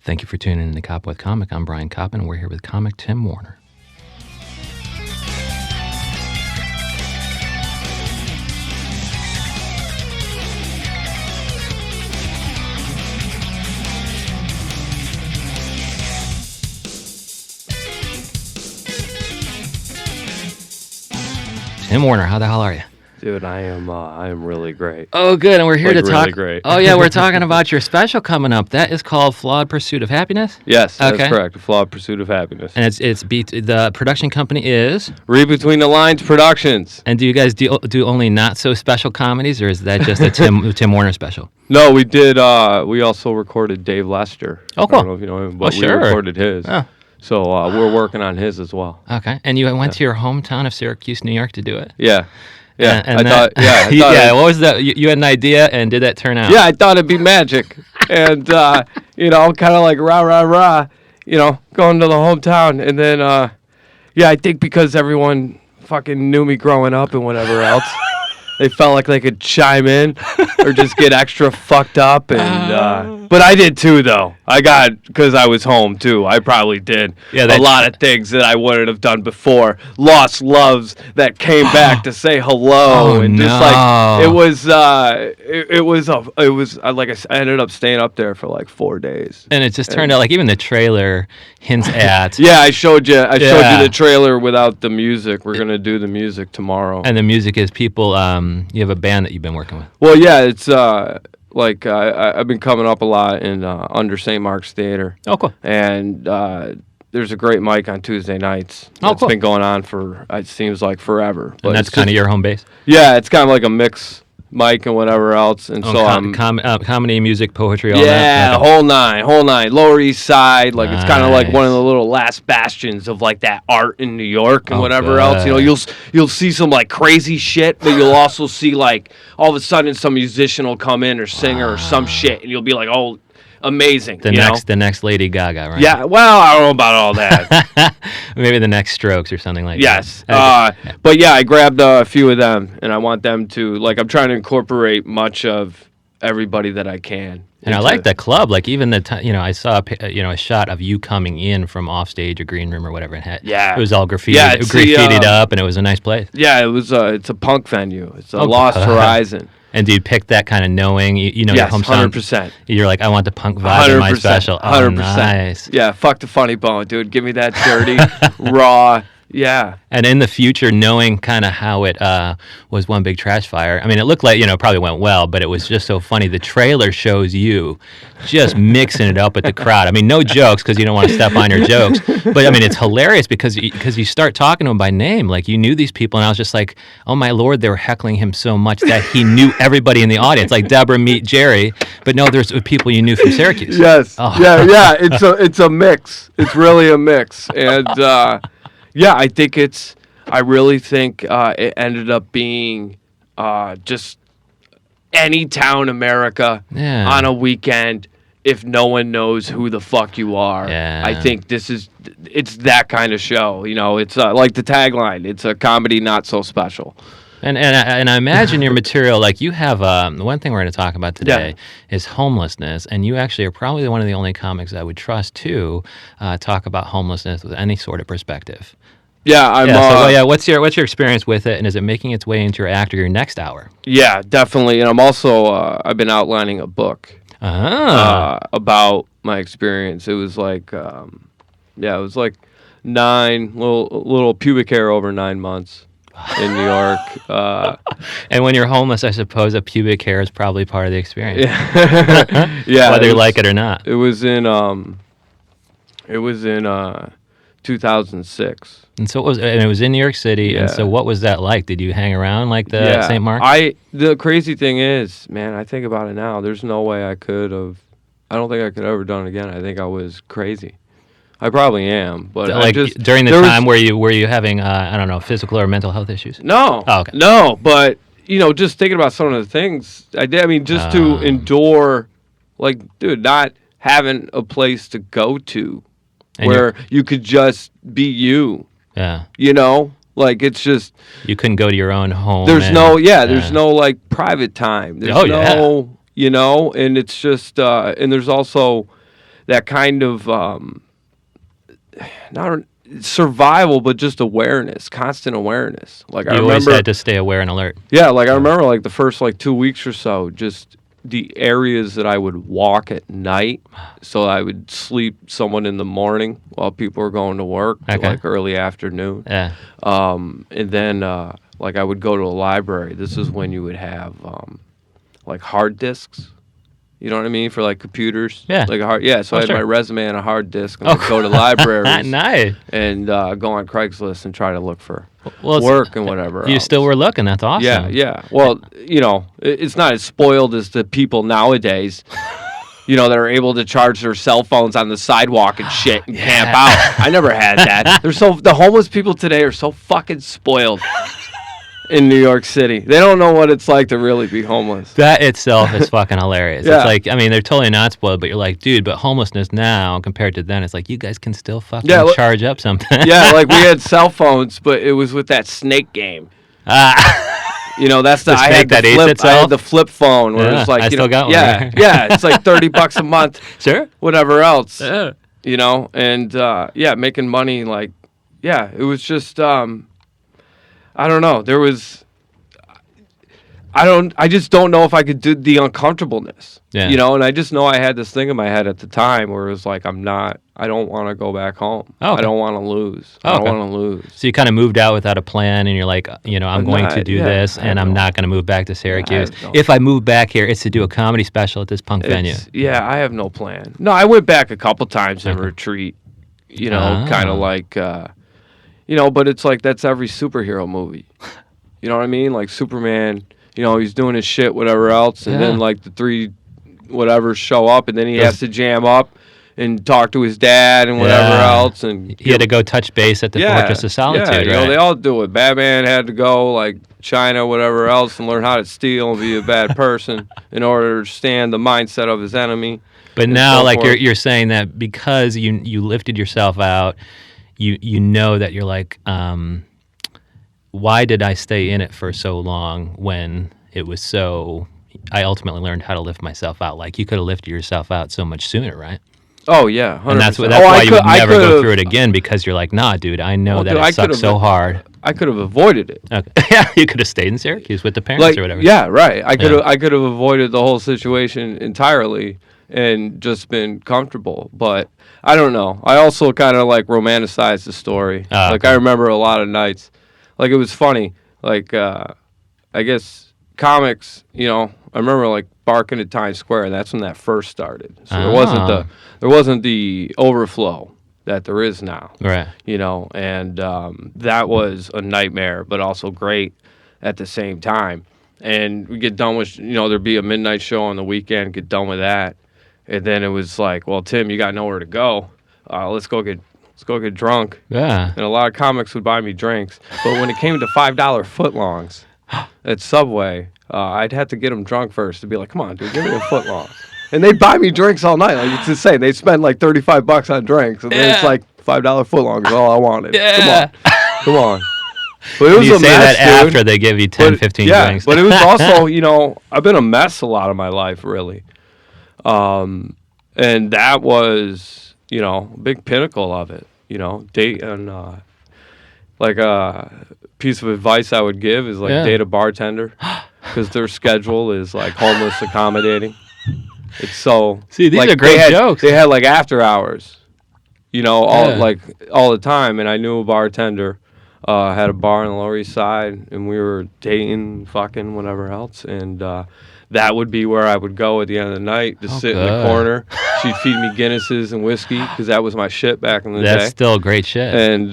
Thank you for tuning in to Cop with Comic. I'm Brian Koppen, and we're here with comic Tim Warner. Tim Warner, how the hell are you? Dude, I am really great. Oh, good, and we're here to talk. Really great. Oh, yeah, we're talking about your special coming up. That is called Flawed Pursuit of Happiness? Yes, that's correct. Flawed Pursuit of Happiness. And the production company is? Read Between the Lines Productions. And do you guys do only not-so-special comedies, or is that just a Tim Warner special? No, we did. We also recorded Dave Lester. Oh, cool. I don't know if you know him, but sure. we recorded his. Oh. So we're working on his as well. Okay. And you went to your hometown of Syracuse, New York to do it? Yeah. Yeah, I thought. What was that? You had an idea, and did that turn out? Yeah, I thought it'd be magic, and kind of like rah, going to the hometown, and then I think because everyone fucking knew me growing up and whatever else, they felt like they could chime in or just get extra fucked up, and but I did too though. Because I was home too. I probably did a lot of things that I wouldn't have done before. Lost loves that came back to say hello, just like I ended up staying up there for like 4 days. And it just turned out like even the trailer hints at. Yeah, I showed you the trailer without the music. We're gonna do the music tomorrow. And the music is people. You have a band that you've been working with. Well, yeah, it's I've been coming up a lot in under St. Mark's Theater. Oh, cool. And there's a great mic on Tuesday nights. Oh, cool. It's been going on for, it seems like forever. But and that's kind of your home base? Yeah, it's kind of like a mix mic and whatever else. And comedy, music, poetry, all that? Yeah, the whole nine. Lower East Side. Like, it's kind of like one of the little last bastions of, like, that art in New York and whatever else. You'll see some, like, crazy shit, but you'll also see, like, all of a sudden some musician will come in or singer or some shit, and you'll be like, oh, amazing. The next Lady Gaga, right? Yeah, well, I don't know about all that. Maybe the next Strokes or something like that. Yes. But yeah, I grabbed a few of them, and I want them to, like, I'm trying to incorporate much of everybody that I can. And I like the club. Like, even I saw a shot of you coming in from offstage or green room or whatever. It was all graffitied up, and it was a nice place. Yeah, it was. It's a punk venue. It's a Lost Horizon. And do you pick that kind of knowing, yes, your home sound? 100%. You're like, I want the punk vibe in my special. 100%. Nice. Yeah, fuck the funny bone, dude. Give me that dirty, raw, yeah. And in the future, knowing kind of how it was one big trash fire, I mean, it looked like, it probably went well, but it was just so funny. The trailer shows you just mixing it up with the crowd. I mean, no jokes because you don't want to step on your jokes. But, I mean, it's hilarious because you start talking to him by name. Like, you knew these people, and I was just like, oh, my Lord, they were heckling him so much that he knew everybody in the audience. Like, Deborah, meet Jerry. But no, there's people you knew from Syracuse. Yes. Oh. Yeah. It's a mix. It's really a mix. And, yeah, I really think it ended up being just any town America on a weekend if no one knows who the fuck you are. Yeah. I think it's that kind of show. It's like the tagline. It's a comedy not so special. And I imagine your material, like you have, the one thing we're going to talk about today is homelessness, and you actually are probably one of the only comics I would trust to talk about homelessness with any sort of perspective. Yeah, what's your experience with it, and is it making its way into your act or your next hour? Yeah, definitely, and I'm also, I've been outlining a book about my experience. It was like, little pubic hair over 9 months. In New York, and when you're homeless, I suppose a pubic hair is probably part of the experience. Yeah, whether you like it or not. It was in 2006. And so it was in New York City. Yeah. And so what was that like? Did you hang around like the St. Mark? The crazy thing is, man, I think about it now. There's no way I could have. I don't think I could have ever done it again. I think I was crazy. I probably am, but during the time were you having I don't know, physical or mental health issues? No. Oh, okay. No, but just thinking about some of the things I did. I mean, just to endure, like, dude, not having a place to go to where you could just be you. Yeah. Like, it's just you couldn't go to your own home. There's no like private time. There's and it's just and there's also that kind of not survival, but just awareness, constant awareness. Like I You remember, always had to stay aware and alert. yeah, like I remember like the first like 2 weeks or so, just the areas that I would walk at night. So I would sleep someone in the morning while people were going to work, to, Okay. like early afternoon. Yeah. And then like I would go to a library. This is when you would have like hard disks. You know what I mean? For like computers. Yeah. Like a hard, yeah. So I had sure. my resume on a hard disk and I'd go to libraries Nice. and go on Craigslist and try to look for Well, work and whatever. You else. still were looking. That's awesome. Yeah, yeah. Well, you know, it's not as spoiled as the people nowadays, you know, that are able to charge their cell phones on the sidewalk and shit and camp out. I never had that. The homeless people today are so fucking spoiled in New York City. They don't know what it's like to really be homeless. That itself is fucking hilarious. Yeah. It's like, I mean, they're totally not spoiled, but you're like, dude, but homelessness now compared to then, it's like, you guys can still fucking charge up something. Yeah, like we had cell phones, but it was with that snake game. You know, that's The I snake had the that ate flip. I itself? had the flip phone where Yeah, it's like, I you still know, got one yeah, here. yeah, it's like $30 a month, Sure. whatever else. Yeah. You know, and yeah, making money, like, yeah, it was just I don't know. There was I just don't know if I could do the uncomfortableness. Yeah. You know, and I just know I had this thing in my head at the time where it was like, I don't want to go back home. Oh, okay. I don't want to lose. I don't want to lose. So you kind of moved out without a plan, and you're like, you know, I'm going to do this, and I'm not going to move back to Syracuse. If I move back here, it's to do a comedy special at this punk venue. Yeah, I have no plan. No, I went back a couple times in retreat, you know, kind of like, you know, but it's like that's every superhero movie. You know what I mean? Like Superman, you know, he's doing his shit, whatever else, and then like the three whatever show up, and then he has to jam up and talk to his dad and whatever else, and he had to go touch base at the Fortress of Solitude. Yeah, right? you know, they all do it. Batman had to go like China, whatever else, and learn how to steal and be a bad person in order to understand the mindset of his enemy. But now, so like forth. you're saying that because you lifted yourself out, you know that you're like, why did I stay in it for so long when it was so? I ultimately learned how to lift myself out. Like you could have lifted yourself out so much sooner, right? Oh yeah, 100%. And that's why you would never go through it again, because you're like, nah, dude, I know that it sucks so hard. I could have avoided it. Okay. Yeah, you could have stayed in Syracuse with the parents Like, or whatever. yeah, right. I could have avoided the whole situation entirely and just been comfortable. But I don't know. I also kind of like romanticized the story. Like I remember a lot of nights. Like it was funny. Like I guess comics, you know, I remember like barking at Times Square, and that's when that first started. So there wasn't the overflow that there is now. Right. You know, and that was a nightmare, but also great at the same time. And we get done with, you know, there'd be a midnight show on the weekend, get done with that. And then it was like, well, Tim, you got nowhere to go. Let's go get drunk. Yeah. And a lot of comics would buy me drinks. But when it came to $5 footlongs at Subway, I'd have to get them drunk first to be like, come on, dude, give me a footlong. And they'd buy me drinks all night. Like, it's insane. They'd spend like $35 on drinks. And then it's like $5 footlongs is all I wanted. Yeah. Come on. But it was you a say mess, that dude. after they give you 10, 15 drinks. But it was also, you know, I've been a mess a lot of my life, really. And that was, you know, a big pinnacle of it. You know, date and like a piece of advice I would give is like date a bartender, because their schedule is like homeless accommodating. It's so see, these like, are great jokes. They had like after hours, you know, all the time. And I knew a bartender had a bar on the Lower East Side, and we were dating, fucking, whatever else, and that would be where I would go at the end of the night, just sit in the corner. She'd feed me Guinnesses and whiskey, because that was my shit back in the day. That's still great shit. And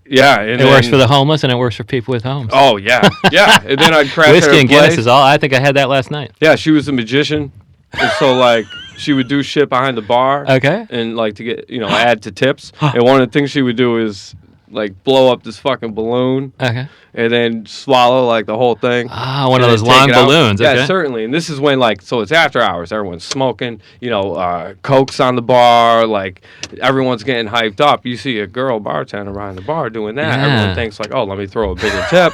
yeah, and it works for the homeless, and it works for people with homes. Oh yeah, yeah. And then I'd crash whiskey her and Guinness is all. I think I had that last night. Yeah, she was a magician, and so like she would do shit behind the bar. Okay. And like to get, you know, add to tips. And one of the things she would do is like blow up this fucking balloon. Okay. And then swallow like the whole thing. Ah, one of those long balloons. Yeah, Okay. certainly. And this is when like, so it's after hours. Everyone's smoking. You know, Coke's on the bar. Like everyone's getting hyped up. You see a girl bartender behind the bar doing that. Yeah. Everyone thinks like, oh, let me throw a bigger tip.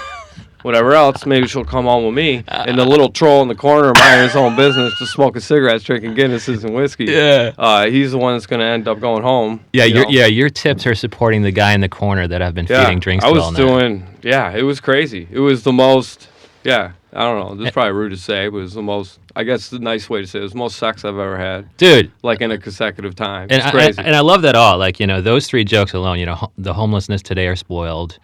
whatever else, maybe she'll come home with me. And the little troll in the corner minding his own business, just smoking cigarettes, drinking Guinnesses and whiskey. Yeah. He's the one that's going to end up going home. Yeah, your tips are supporting the guy in the corner that I've been feeding drinks to all night. It was crazy. It was the most, I don't know, this is probably rude to say, but it was the most, I guess the nice way to say it was the most sex I've ever had. Dude. Like in a consecutive time. And it's crazy. I love that all. Like, those 3 jokes alone, the homelessness today are spoiled.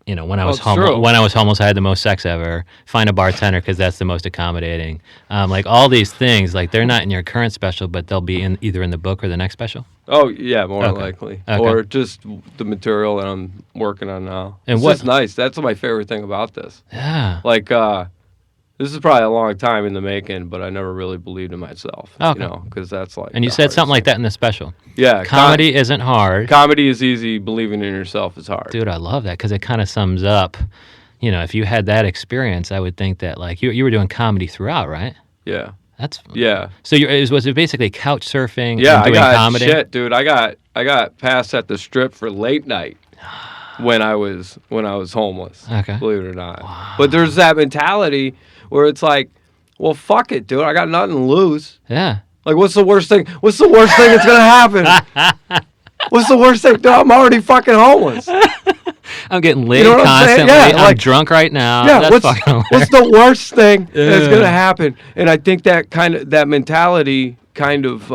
When I was homeless, I had the most sex ever. Find a bartender because that's the most accommodating. Like all these things, like they're not in your current special, but they'll be either in the book or the next special. Oh yeah, more likely, or just the material that I'm working on now. And it's just nice. That's my favorite thing about this. Yeah. Like this is probably a long time in the making, but I never really believed in myself. Okay. Because that's like. And you said something like that in the special. Yeah. Comedy isn't hard. Comedy is easy. Believing in yourself is hard. Dude, I love that because it kind of sums up. If you had that experience, I would think that like you were doing comedy throughout, right? Yeah. Yeah. So was it basically couch surfing? Yeah, and doing I got comedy? Shit, dude. I got passed at the strip for late night. When I was homeless, believe it or not. Wow. But there's that mentality where it's like, well, fuck it, dude. I got nothing to lose. Yeah. Like, what's the worst thing? What's the worst thing that's gonna happen? What's the worst thing? Dude, I'm already fucking homeless. I'm getting laid constantly. Yeah, I'm drunk right now. Yeah. What's the worst thing that's gonna happen? And I think that mentality kind of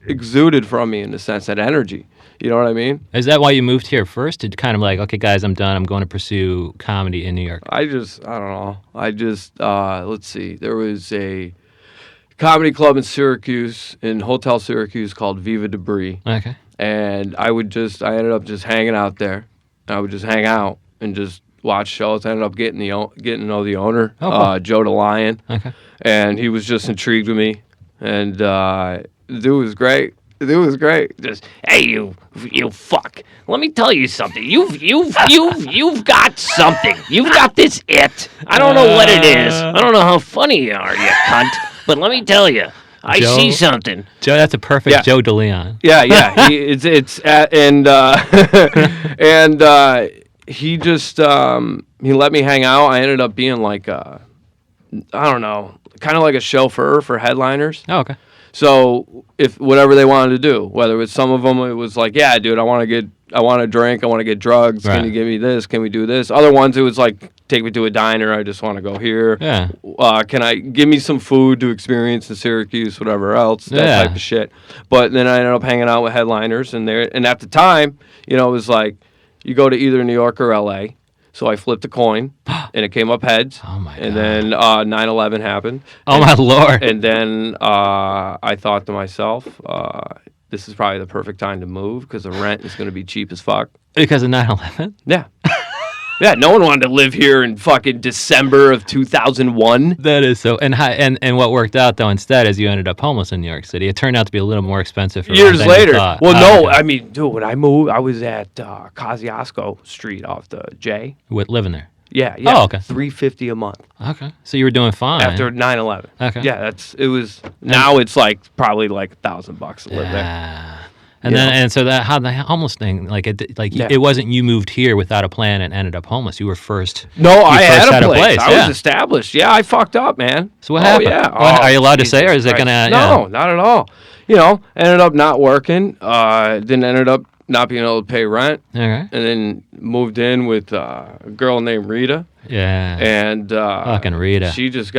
exuded from me in the sense, that energy. You know what I mean? Is that why you moved here first? To kind of like, okay, guys, I'm done. I'm going to pursue comedy in New York. I don't know. Let's see. There was a comedy club in Hotel Syracuse called Viva Debris. Okay. And I ended up just hanging out there. I would just hang out and just watch shows. I ended up getting to know the owner, Joe DeLion. Okay. And he was just intrigued with me. And the dude was great. Just, hey, you fuck. Let me tell you something. You've got something. You've got this it. I don't know what it is. I don't know how funny you are, you cunt. But let me tell you, I see something. Joe, that's a perfect Joe DeLeon. Yeah. He just he let me hang out. I ended up being like I don't know, kind of like a chauffeur for headliners. Oh, okay. So if whatever they wanted to do, whether it was some of them, it was like, yeah, dude, I want to drink, I want to get drugs. Right. Can you give me this? Can we do this? Other ones, it was like, take me to a diner. I just want to go here. Yeah. Can I give me some food to experience in Syracuse, whatever else, that type of shit. But then I ended up hanging out with headliners, and at the time, it was like, you go to either New York or L.A. So I flipped a coin, and it came up heads. Oh, my God. And then 9/11 happened. Oh, my Lord. And then I thought to myself, this is probably the perfect time to move because the rent is going to be cheap as fuck. Because of 9/11? Yeah. Yeah, no one wanted to live here in fucking December of 2001. That is so. And what worked out, though, instead, is you ended up homeless in New York City. It turned out to be a little more expensive for years later. Well, okay. I mean, dude, when I moved, I was at Kosciuszko Street off the J. Living there? Yeah. Oh, okay. $350 a month. Okay. So you were doing fine. After 9/11. Okay. Yeah, now it's like probably like $1,000 to live there. And so how the homeless thing, it wasn't you moved here without a plan and ended up homeless. You were first. No, I had a place. I was established. Yeah, I fucked up, man. So what happened? Yeah. Are you allowed to say, or is it gonna? No, not at all. Ended up not working. Then ended up not being able to pay rent. Okay. And then moved in with a girl named Rita. Yeah. And fucking Rita. She just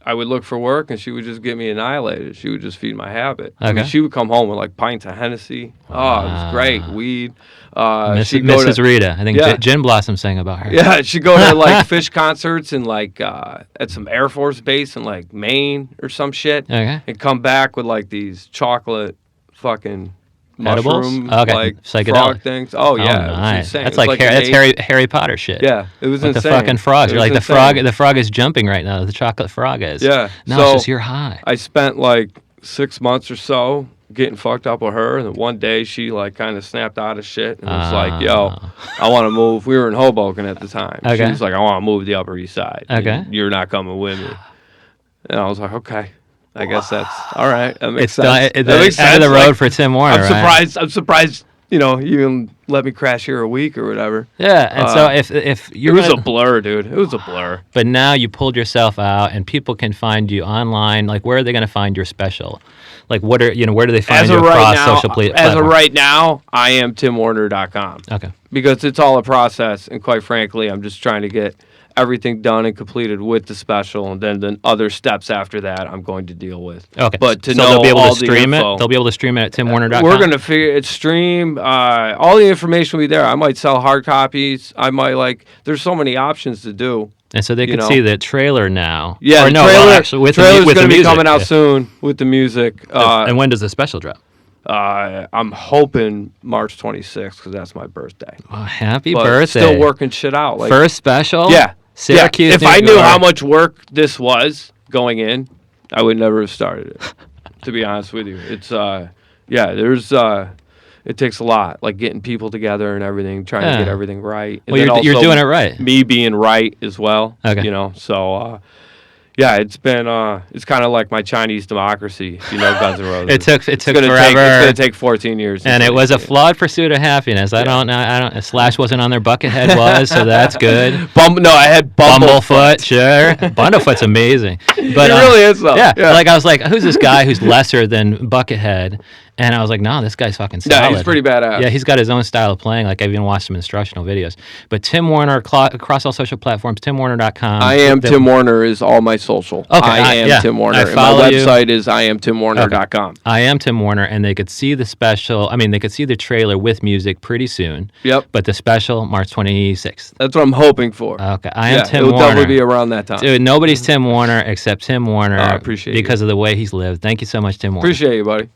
I would look for work, and she would just get me annihilated. She would just feed my habit. Okay. I mean, she would come home with like pints of Hennessy. Wow. Oh, it was great. Weed. Mrs. Rita. I think Gin Blossom sang about her. Yeah, she'd go to like fish concerts and like at some Air Force base in like Maine or some shit. Okay. And come back with like these chocolate fucking edibles? mushroom like psychedelic frog things. Oh yeah, nice. That's like Harry Potter shit. Yeah, it was insane. The fucking frogs. You're like the frog is jumping right now. The chocolate frog is. Yeah. No, it's just you're high. I spent like 6 months or so getting fucked up with her, and then one day she like kind of snapped out of shit and was like, "Yo, I want to move." We were in Hoboken at the time. Okay. She was like, "I want to move to the Upper East Side. Okay. You're not coming with me." And I was like, "Okay." I guess that's all right. That makes sense. That makes sense. End of the road for Tim Warner. I'm surprised you know, even let me crash here a week or whatever. Yeah, and so if It you're was a blur, dude. It was a blur. but now you pulled yourself out, and people can find you online. Like, where are they going to find your special? Like, where do they find you across social platforms? As of right now, I am TimWarner.com. Okay. Because it's all a process, and quite frankly, I'm just trying to get everything done and completed with the special, and then other steps after that I'm going to deal with. Okay. But to so know they'll be able all to stream the it. info, They'll be able to stream it at TimWarner.com. we're going to figure it, stream, all the information will be there. I might sell hard copies. I might there's so many options to do. And so they can see the trailer now. Yeah, or the no, trailer, well, actually, with trailer's with going to be music. coming out soon with the music. And when does the special drop? I'm hoping March 26th because that's my birthday. Oh, happy But birthday. Still working shit out. Like, First special? Yeah. Syracuse. Yeah. If I knew how much work this was going in, I would never have started it. To be honest with you, it's it takes a lot, like getting people together and everything, trying to get everything right. And well, you're doing it right. Me being right as well. Okay. You know, so. Yeah, it's been it's kind of like my Chinese democracy, if you know Guns N' Roses. It took forever. It's going to take 14 years. And it was a flawed pursuit of happiness. I don't. Slash wasn't on there. Buckethead was, so that's good. No, I had Bumblefoot. Sure, Bumblefoot's amazing. But it really is though. Yeah, like I was like, who's this guy who's lesser than Buckethead? And I was like, no, this guy's fucking solid. Yeah, he's pretty badass. Yeah, he's got his own style of playing. Like, I've even watched some instructional videos. But Tim Warner, across all social platforms, TimWarner.com. I am Tim Warner is all my social. Okay, I am Tim Warner. And my website is IamTimWarner.com. Okay. I am Tim Warner, and they could see the special. I mean, they could see the trailer with music pretty soon. Yep. But the special, March 26th. That's what I'm hoping for. Okay, I am Tim Warner. It'll definitely be around that time. Dude, nobody's Tim Warner except Tim Warner. I appreciate because of the way he's lived. Thank you so much, Tim Warner. Appreciate you, buddy.